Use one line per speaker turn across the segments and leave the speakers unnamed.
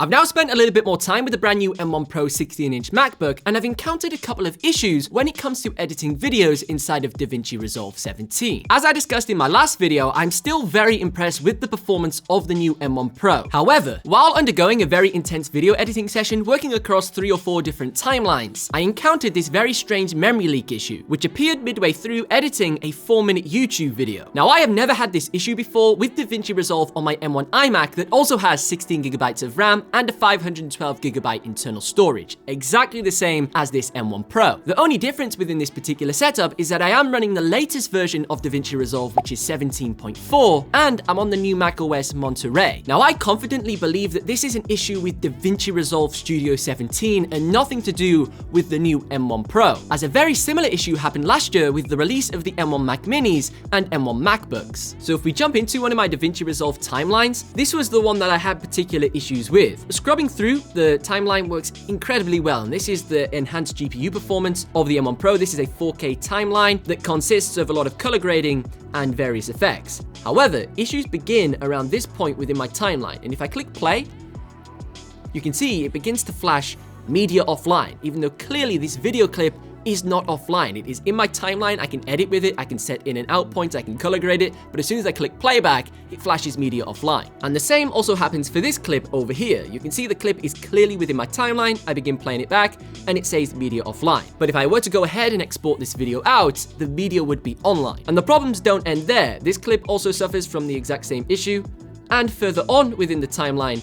I've now spent a little bit more time with the brand new M1 Pro 16-inch MacBook, and I've encountered a couple of issues when it comes to editing videos inside of DaVinci Resolve 17. As I discussed in my last video, I'm still very impressed with the performance of the new M1 Pro. However, while undergoing a very intense video editing session working across 3 or 4 different timelines, I encountered this very strange memory leak issue, which appeared midway through editing a 4-minute YouTube video. Now, I have never had this issue before with DaVinci Resolve on my M1 iMac that also has 16GB of RAM and a 512GB internal storage, exactly the same as this M1 Pro. The only difference within this particular setup is that I am running the latest version of DaVinci Resolve, which is 17.4, and I'm on the new macOS Monterey. Now, I confidently believe that this is an issue with DaVinci Resolve Studio 17 and nothing to do with the new M1 Pro, as a very similar issue happened last year with the release of the M1 Mac Minis and M1 MacBooks. So if we jump into one of my DaVinci Resolve timelines, this was the one that I had particular issues with. Scrubbing through, the timeline works incredibly well, and this is the enhanced GPU performance of the M1 Pro. This is a 4K timeline that consists of a lot of color grading and various effects. However, issues begin around this point within my timeline, and if I click play, you can see it begins to flash media offline, even though clearly this video clip is not offline. It is in my timeline. I can edit with it, I can set in and out points, I can color grade it, but as soon as I click playback, it flashes media offline. And the same also happens for this clip over here. You can see the clip is clearly within my timeline. I begin playing it back and it says media offline. But if I were to go ahead and export this video out, the media would be online. And the problems don't end there. This clip also suffers from the exact same issue, and further on within the timeline,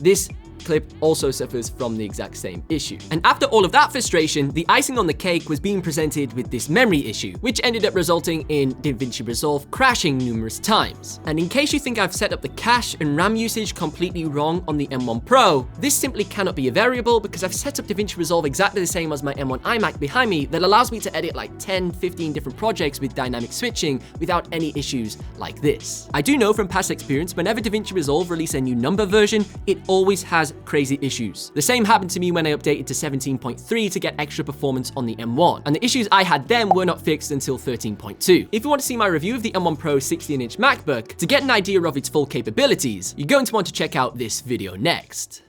this clip also suffers from the exact same issue. And after all of that frustration, the icing on the cake was being presented with this memory issue, which ended up resulting in DaVinci Resolve crashing numerous times. And in case you think I've set up the cache and RAM usage completely wrong on the M1 Pro, this simply cannot be a variable because I've set up DaVinci Resolve exactly the same as my M1 iMac behind me that allows me to edit like 10, 15 different projects with dynamic switching without any issues like this. I do know from past experience, whenever DaVinci Resolve release a new number version, it always has crazy issues. The same happened to me when I updated to 17.3 to get extra performance on the M1, and the issues I had then were not fixed until 13.2. If you want to see my review of the M1 Pro 16-inch MacBook to get an idea of its full capabilities, you're going to want to check out this video next.